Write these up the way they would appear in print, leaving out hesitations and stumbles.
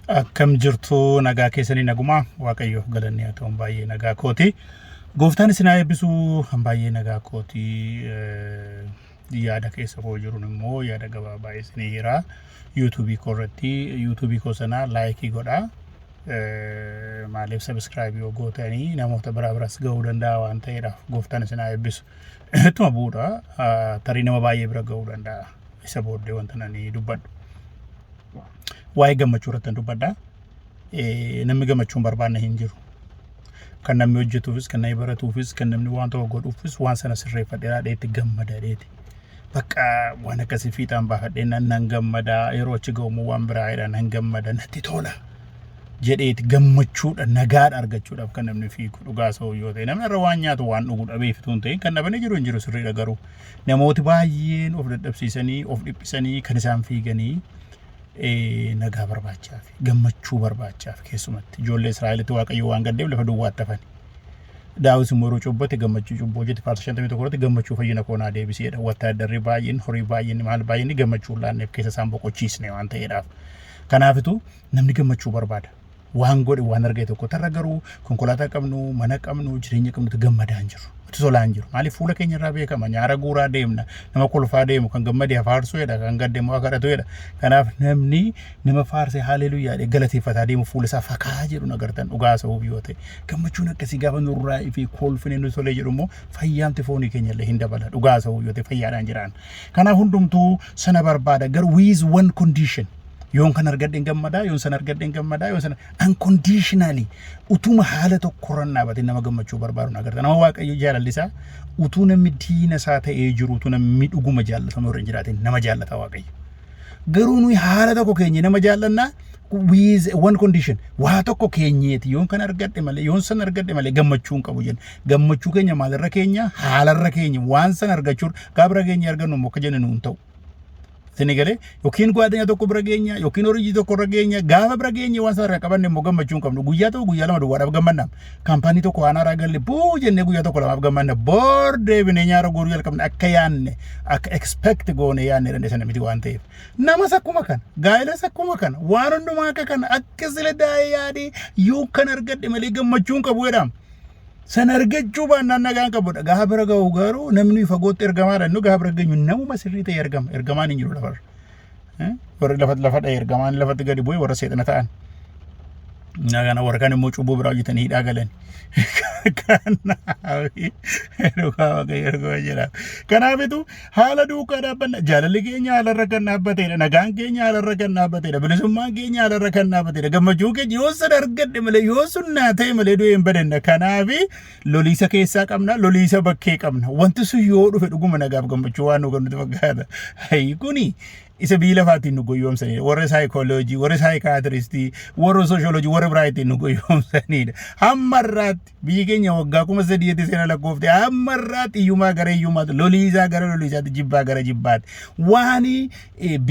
Akkam jirtu nagaa keessanii naguma waaqayyo galanni haa ta'u baay'ee nagaa kooti. Gooftaan isin haa eebbisu baay'ee nagaa kooti. Yaada keessa koo jiruun immoo yaada gabaabaa isinii hira. YouTube korratti YouTube koo sana like godhaa. Maaliif subscribe yoo gootanii namoota biras ga'uu danda'a waan ta'eedhaaf gooftaan isin haa eebbisu. Ittuma bu'uudha tarii nama baay'ee bira ga'uu danda'a. Isa booddee wanta nani dubbadhu. Waa'ee gammachuu irratti dubbadha. Namni gammachuun barbaanne hin jiru. Kan namni hojjetuufis, kan namni baratuufis, kan namni waan tokko godhuufis waan sana sirreeffadheedhaa dheetti gammadadheeti. Bakka waan akkasii fiixaan baafadhee nan gammada yeroo achi ga'umoo waan biraadhaan nan gammada natti tola jedheeti gammachuudha nagaadha argachuudhaaf kan namni fiigu dhugaa sa'u yoo ta'e namni irra waan nyaatu waan dhugu dhabee fituun ta'in kan dhabanii jiru hin jiru sirriidha garuu namooti baay'een of dadhabsiisanii of dhiphisanii kan isaan fiiganii nagaa barbaachaaf gammachuu barbaachaaf keessumatti ijoollee Israa'elitti waaqayyo waan gaddeef lafa duwwaatti hafani. Daawis immoo yeroo cubbate gammachuu cubboo jetti faarsa 51 irratti gammachuu fayyina koonaa deebiseedha. Wattaaddarri baay'een horii baay'een maal baay'een gammachuu laanneef keessa isaan boqochiisne waan ta'eedhaaf. Kanaafitu namni gammachuu barbaada. Waan godhe waan argate tokko tarra garuu konkolaataa qabnu mana qabnu jireenya qabnutti gammadaa hin jiru. Uti solaan jiru. Maaliif fuula keenya irraa beekama nyaara guuraa deemna nama kolfaa deemu kan gammadee faarsuudha kan gaddeemu akka kadhatuudha. Kanaaf namni nama faarsee haleluuyaa galateeffataa deemu fuula isaa fakaa jedhu nagartan dhugaa sa'uuf yoo ta'e gammachuun akkasii gaafa nurraa fi kolfine nu tolee jedhu immoo fayyaamti foonii keenya illee hin dabala dhugaa sa'uuf yoo ta'e fayyaadhaan jiraan. Kanaaf hundumtuu sana barbaada garuu with one condition. Yoon kan argadeen gammadaa yoon san argadeen gammadaa yoon sana unconditionally utuma haala tokkorran dhaabate nama gammachuu barbaadu agarta nama waaqayyo jaalallisaa utuu namni diina isaa ta'ee jiru utuu namni dhuguma jaallatamu irra hin jiraatin nama jaallata waaqayyo garuu nuyi haala tokko keenya nama jaallannaa with one condition waa tokko keenyeeti yoon kan argadde malee yoon san argadde malee gammachuu hin qabu jenna gammachuu keenya maalirra keenya haalarra keenya waan san argachuu gaabra keenya argannu immoo akka jennu nuun ta'u. Senegale yookiin gwaadanya tokko bira geenya yookiin horii tokko bira geenya gaafa bira geenya waan sarara qabanne immoo gammachuun qabnu guyyaa tokko guyyaa lama duwwaadhaaf gammannaa kaampaanii tokko waan haaraa galle buu jennee guyyaa tokko lamaaf gammanna boordee binee nyaara gooruu jalqabne akka yaanne akka expect goone yaanne dandeessan miti waan ta'eef namas akkuma kana gaa'ilas akkuma kana waan hundumaa akka kana akka sila daa'ee yaadee yoo kan argadde malee gammachuun qabu jedhama. San argachuu baannaan nagaan qabudha. Gaafa bira ga'u garuu namni fagootti ergamaadha. Nu gaafa bira geenyu namuma sirrii ta'e ergama. Ergamaan hin jiru lafarra. Warri lafa dha'e ergamaan lafatti gadi bu'ee warra seexana ta'an. Nagaan warra kan immoo cubbuu biraa hojjetanii hidhaa galan. Kanaafitu haala duukaa dhaabbanna jaalalli keenya haalarra kan dhaabbateedha nagaan keenya haalarra kan dhaabbateedha bilisummaan keenya haalarra kan dhaabbateedha gammachuu keenya yoo san argadde malee yoo sunnaa ta'e malee du'ee hin badanna kanaafi loliisa keessaa qabna loliisa bakkee qabna wanti sun yoo dhufe dhuguma nagaaf gammachuu waan nu kennutti fakkaata kuni isa biyya lafaatiin nu goyoomsanidha warra saayikooloojii warra saayikaatiristii warra sooshooloojii warra biraatiin nu goyoomsanidha hammarraatti biyyi keenya waggaa 3 seena lakkoofte hammarraatti iyyumaa gara iyyumaatti loliisaa gara loliisaatti jibbaa gara jibbaatti waan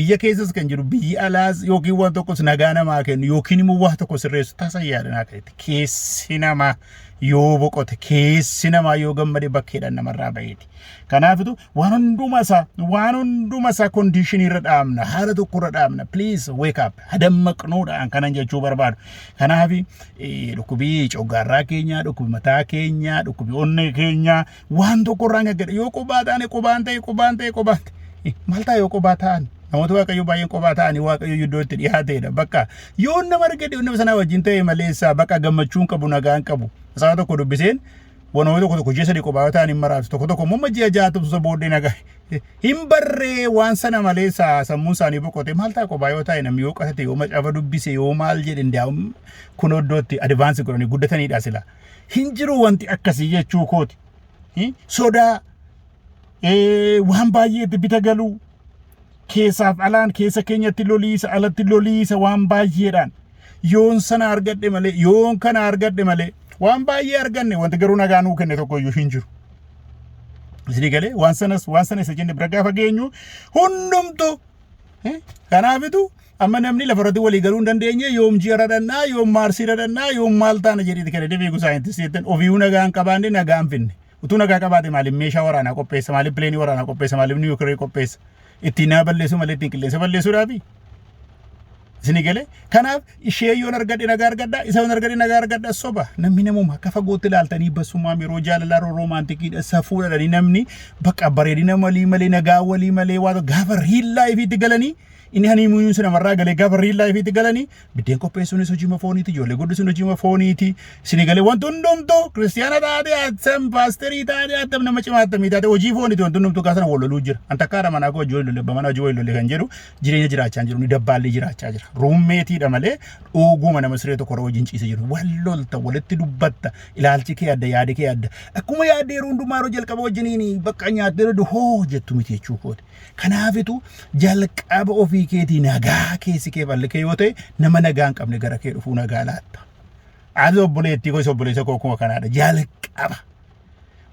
biyya keessas kan jiru biyyi alaas yookiin waan tokkos nagaa namaa kennu yookiin immoo waa tokko sirreessu taasayyaadhaan akka keessi namaa yoo boqote keessi namaa yoo gammade bakkeedhaan namarraa baheeti. Kanaafitu waan hunduma isaa conditionii irra dhaabna haala tokko irra dhaabna please wake up hadammaqnuudhaan kanan jechuu barbaadu. Kanaafi dhukkubii coggaarraa keenya dhukkubii mataa keenya dhukkubii onnee keenya waan tokko irraa gaggada yoo qobaa taane qobaan ta'e maal ta'a yoo qobaa ta'an namoota waaqayyo baay'een qobaa ta'anii waaqayyo iddoo itti dhiyaateedha bakka yoo nama argate nama sana wajjin ta'e maleessaa bakka gammachuun qabu nagaan qabu isaa tokko dubbiseen wanoo tokko ji'a sadii qobaa ta'anii maraatu tokko immoo ji'a jaatu isa booddee nagaa hin barree waan sana maleessaa sammuun isaanii boqote maal ta'a qobaa yoo ta'e namni yoo qatate yoo macaafa dubbise yoo maal jedhe ndaa'um kun iddootti advaansi godhanii guddataniidha sila hin jiru wanti akkasii jechuu kooti sodaa waan baay'eetti bita galuu keessaaf alaan keessa keenyatti loliisa alatti loliisa waan baay'eedhaan yoon sana argadde malee yoon kana argadde malee waan baay'ee arganne wanti garuu nagaa nuu kenne tokko iyyuu hin jiru. Isin galee waan sana isa jenne bira gaafa geenyu hundumtu kanaafitu amma namni lafarratti walii galuu hin dandeenye yoom ji'a radhannaa yoom maarsii radhannaa yoom maal taana jedhiti kana deebiigu saayintisteetan ofiiyyuu nagaan qabaanne nagaan finne utuu nagaa qabaate maaliif meeshaa waraanaa qopheessa maaliif pileenii waraanaa qopheessa maaliif niwukilee qopheessa ittiin naa balleessu malee ittiin qilleensa balleessuudhaafi Sinigale kanaaf ishee yoon argadhe nagaa argadha isa yoon argadhe nagaa argadha soba namni namuma akka fagootti ilaaltanii basummaa yeroo jaalalaa roomaantikiidha safuudhaadhani namni bakka bareedina walii malee nagaa walii malee waa gaafa riil laayifiitti galanii inni hani muuyuun sana marraa galee gaafa riil laayifiitti galanii biddeen qopheessuunis hojiima fooniiti ijoollee guddisuun hojiima fooniiti sinigale wanti hundumtuu kiristiyaana taate atsam paasterii taate attam nama cimaa attamii taate hojii fooniiti wanti hundumtuu kaasana walloluu jira antakkaadha manaa koo hojii wallollee mana hojii wallollee kan jedhu jireenya jiraachaa jiru ni dabbaallee jiraachaa jira ruummeetiidha malee ooguma nama siree tokko wajjin ciise jiru wallolta walitti dubbatta ilaalchi kee adda yaade kee adda akkuma yaadde yeroo hundumaa yeroo jalqaba wajjiniin bakka nyaattee hoo jettu miti jechuu kooti kanaafitu jalqaba ofii keetii nagaa keessi kee bal'ikee yoo ta'e nama nagaa hin qabne gara kee dhufuu nagaa laatta. Ati obboleettii koo isa obboleessa koo kuma kanaadha jalqaba.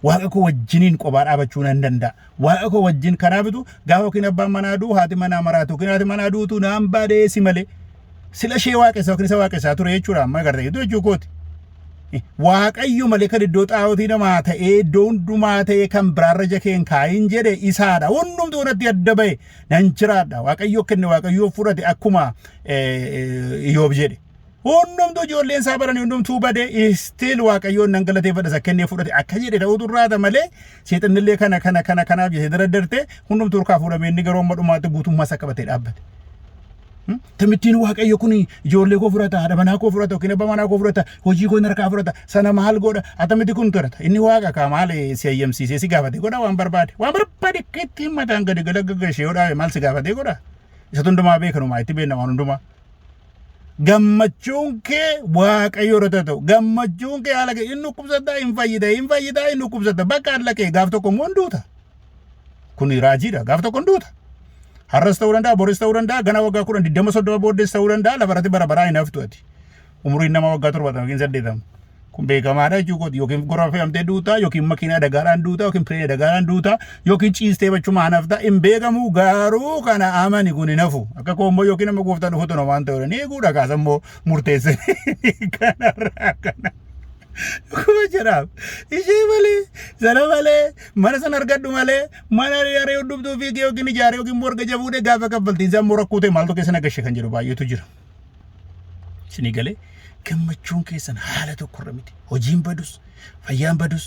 Waaqa koo wajjiniin qophaa dhaabachuu nan danda'a. Waaqa koo wajjin kanaafitu gaafa yookiin abbaan manaa duu haati manaa maraatu yookiin haati manaa duutu naan badeesi malee sila ishee waaqessaa yookiin isa waaqessaa ture jechuudha amma agartee jechuu kooti. Waaqayyo malee kan iddoo xaa'ootii namaa ta'ee iddoo hundumaa ta'ee kan biraarra jakeen kaayin jedhe isaadha hundumtuu natti adda ba'e nan jiraadha waaqayyo kenne waaqayyo fudhate akkuma Iyoob jedhe hundumtuu ijoolleen isaa baranii hundumtuu bade stiil waaqayyoon nan galateeffadha kennee fudhate akka jedhe ta'utu irraata malee seexannillee kanaaf jedhee daraddarte hundumtuu urkaa fuudhamee inni garuu amma dhumaatti guutummaa isaa qabatee dhaabbate. Tamittiin waaqayyo kun ijoollee koo fudhata haadha manaa koo fudhata yookiin abbaa manaa koo fudhata hojii koo harkaa fudhata sana maal godha atamitti kun turata inni waaqa kaa maal si ayyamsiisee si gaafate godha waan barbaade kitti mataan gadi galagagashee godha maal si gaafate godha isa hundumaa beekanumaa itti beekna waan hundumaa gammachuun kee waaqayyo irratti ta'u gammachuun kee haala kee inni dhukkubsataa hin fayyidaa inni dhukkubsata bakka haala kee gaaf tokko immoo hunduuta kun raajiidha gaaf tokko hunduuta. Harras ta'uu danda'a, boris ta'uu danda'a, gana waggaa 20 booddees ta'uu danda'a, lafarratti bara baraa hin haftu ati. Umuriin nama waggaa 70 yookiin 80 kun beekamaadha jechuudha yookiin gorra fe'amtee duutaa yookiin makiinaa dagaadhaan duutaa yookiin pireenya dagaadhaan duutaa yookiin ciistee bachuma hafta hin beekamu garuu kana amani kun hin hafu akka koommoo yookiin nama gooftaa dhufutu nama waan ta'udha ni eeguudha kaasammoo murteessanii kanarraa kana. Kuma jiraaf ishee malee sana malee mana sana argadhu malee mana yaree hundumtuu fiigee yookiin ijaaree yookiin morga jabuudhe gaafa kaffaltiin isaa immoo rakkoo ta'e maaltu keessan agarsiise kan jedhu baay'eetu jira. Isinii galee gammachuun keessan haala tokkorra miti hojiin badus fayyaan badus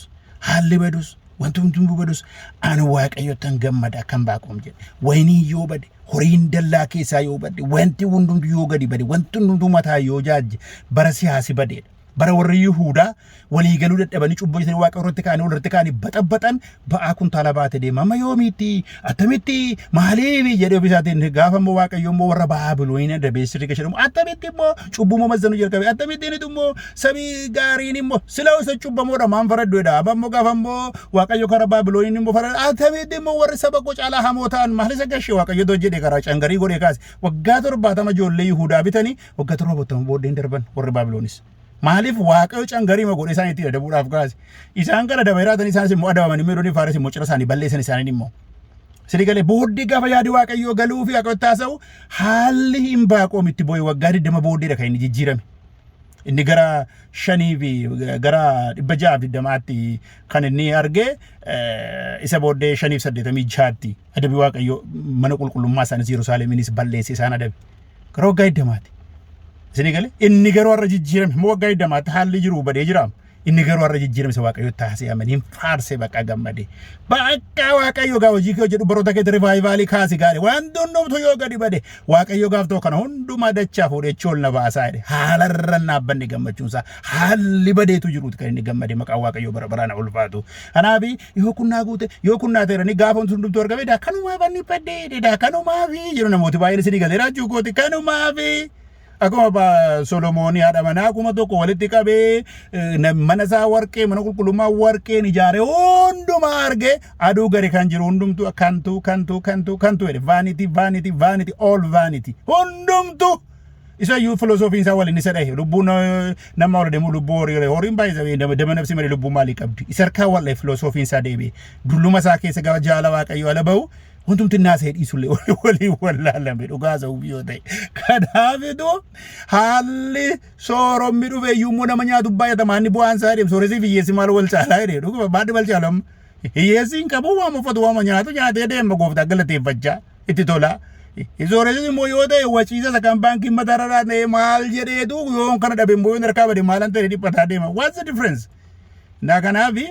haalli badus wanti hundumtuu badus ani waaqayyoottan gammada kan baaqoom jedhe waynii yoo bade horiin dallaa keessaa yoo bade wanti hundumtuu yoo gadi bade wanti hundumtuu mataa yoo jaajje bara siyaasi badeedha. Bara warri Yihuudaa walii galuu dadhabanii cubboo isaanii waaqa irratti kaanii walirratti kaanii baxabbatan ba'aa kuntaala baate deema amma yoomiitti attamitti maaliif jedhee ofisaatiin gaafa immoo waaqayyo immoo warra Baabilooniin dabeessirri gashadhamu attamitti immoo cubbuma mazzanuu jalqabe attamitti inni immoo sabii gaariin immoo sila isa cubbamoodha maan faradduudha amma immoo gaafa immoo waaqayyo karaa Baabilooniin immoo farad attamitti immoo warri saba koo caalaa hamoo ta'an maal isa gashee waaqayyo jedhee karaa cangarii godhee kaase waggaa 70 ijoollee Yihuudaa bitanii waggaa 70 booddeen darban warri Baabiloonis. Maaliif waaqayyo cangarii ma godhe isaan itti adabuudhaaf kaase isaan kana dabeeraatan isaanis immoo adabamanii meedoonii faares immoo cira isaanii balleessan isaanii immoo sirrii galee booddee gaafa yaadi waaqayyo galuu fi akka taasa'u haalli hin baaqoom itti boo'e waggaa 20 booddeedha kan inni jijjiirame inni gara 5 fi gara 620tti kan inni arge isa booddee 5 fi 86tti adabi waaqayyo mana qulqullummaa isaanis Yerusaalemiinis balleesse isaan adabe gara waggaa 20tti. Isinii galee inni garuu har'a jijjiirame moo waggaa 20tti haalli jiru badee jiraam inni garuu har'a jijjiirame isa waaqayyo taasise amaniin faarsee bakka gammade bakka waaqayyo gaa hojii kee jedhu baroota keetti rivaayivaalii kaasi gaale wanti hundumtu yoo gadi bade waaqayyo gaaf ta'u kana hundumaa dachaa fuudhee chool na baasaa jedhe haalarra naabbanne gammachuunsaa haalli badeetu jiruuti kan inni gammade maqaa waaqayyo bara baraan ulfaatu kanaafi yoo kunnaa guute yoo kunnaa ta'e gaafa hundumtu argame kanumaa banni badee kanumaafi jedhu namooti baay'een isinii galee raajuu kooti kanumaafi. Akkuma Solomoonii haadha manaa akkuma tokko walitti qabee mana isaa warqee mana qulqullummaa warqeen ijaaree hundumaa argee aduu gadi kan jiru hundumtu kantu jedhe vanity all vanity hundumtu isa iyyuu filosoofiin isaa waliin isa dhahe lubbuun nama wal deemu lubbuu horiin baay'ee dama nafsi malee lubbuu maalii qabdi isa harkaa wal filosoofiin isaa deebi'e dulluma isaa keessa gaafa jaala waaqayyo ala bahu wantumti naasee dhiisullee walii wallaalame dhugaa sa'uuf yoo ta'e kanaafitu haalli soorommi dhufe iyyuu nama nyaatu baay'atama inni bu'aan isaa deemu sooressii fi hiyyeessi maal wal caalaa jedhee dhuguma baadhi wal caalam hiyyeessiin qabu waan uffatu waan nyaatu nyaatee deema gooftaa galateeffachaa itti tola Isooresi immoo yoo ta'e waciisa sakan baankii mataarraa ta'e maal jedheetu yoo kana dhabe immoo harkaa bade maalan ta'e dhiphataa deema. What's the difference? Naa kanaafi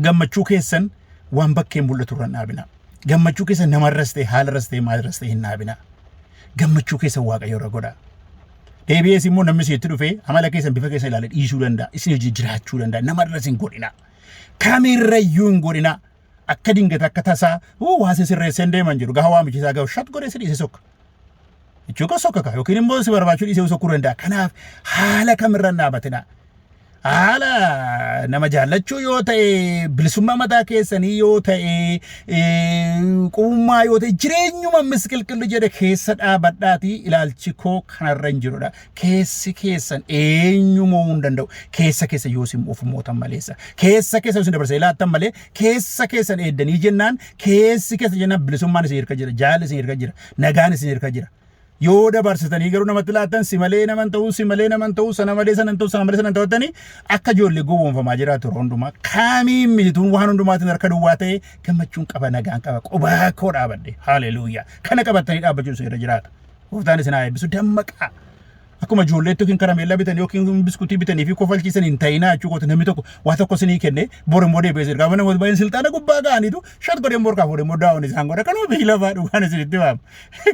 gammachuu keessan waan bakkeen mul'atu irra dhaabina. Gammachuu keessan namarras ta'e haalarras ta'e maalirras ta'e hin dhaabina. Gammachuu keessan Waaqayyo irra godhaa. Deebi'ees immoo namni sitti dhufee amala keessan bifa keessan ilaalee dhiisuu danda'a. Isin hojii jiraachuu danda'a. Namarras hin godhina. Kamirrayyuu hin godhina. Akka dingata akka tasaa waase sirreessee deeman jiru. Gahaa waamichisaa gahu shat godhee sidhiise sokka. Ichuuka sokka kaa yookiin immoo si barbaachuu dhiisee sokkuu danda'a. Kanaaf haala kamirra dhaabatina. Haala nama jaallachuu yoo ta'e bilisummaa mataa keessanii yoo ta'e quummaa yoo ta'e jireenyuma misqilqilli jedhe keessa dhaabadhaati ilaalchi koo kanarra hin jirudha. Keessi keessan eenyumoo hin danda'u. Keessa keessa yoo isin of mootan maleessa. Keessa keessa isin dabarsee laattan malee keessa keessan eeddanii jennaan keessi keessa jennaan bilisummaan isin hirka jira. Jaalli isin hirka jira. Nagaan isin hirka jira. Yoo dabarsitanii garuu namatti laatan si malee naman ta'uu sana malee sanan ta'uttanii akka ijoollee gowwoomfamaa jiraatu hundumaa kaamiin milituun waan hundumaatiin harka duwwaa ta'e gammachuun qaba nagaan qaba qubaa koo dhaabadde haleluuyaa kana qabatanii dhaabbachuun seera jiraata. Gooftaan isin haa eebbisu dammaqaa. Akkuma ijoolleetti yookiin karameellaa bitanii yookiin biskuutii bitanii fi kofalchiisan hin ta'inaa jechuudha. Namni tokko waa tokko isinii kenne bor immoo deebi'ee gaafa nama baay'een silxaana gubbaa ga'aniitu shat godhee morkaa fuudhee immoo daawwan isaan godha. Kanuma biyyi lafaa dhugaan isinitti waamu.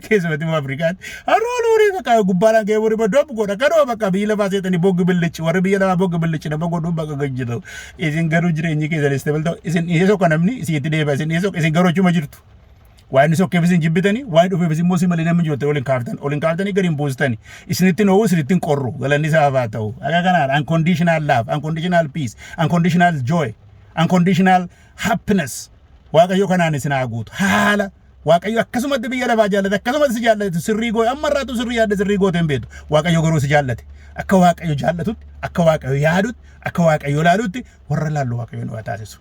Keessumatti immoo Afrikaatti haroo loorii kakkaa gubbaadhaan ga'ee bor immoo doobu godha. Kanuma bakka biyyi lafaa seetanii boggi billichi warri biyya lafaa boggi billichi nama godhuun bakka gajji ta'u. Isin garuu jireenyi keessan istabil ta'u isin dhiisee tokko namni isiitti deebi'a isin garuu achuma jirtu. Waan isokkeef isin jibbitanii waan dhufeef isin immoo si malee namni jirtu olin kaaftanii gadi hin buustanii isinitti noowuu isinitti hin qorru galanni isaa haa ta'u. Akka kanaan unconditional love, unconditional peace, unconditional joy, unconditional happiness Waaqayyo kanaan isin haa guutu. Haala Waaqayyo akkasumatti biyya lafaa jaallate akkasumatti si jaallate sirrii goote amma irraatu sirrii yaadde sirrii goote hin beektu. Waaqayyo garuu si jaallate akka Waaqayyo jaallatutti akka Waaqayyo yaadutti akka Waaqayyo laalutti warra laallu Waaqayyo nu haa taasisu.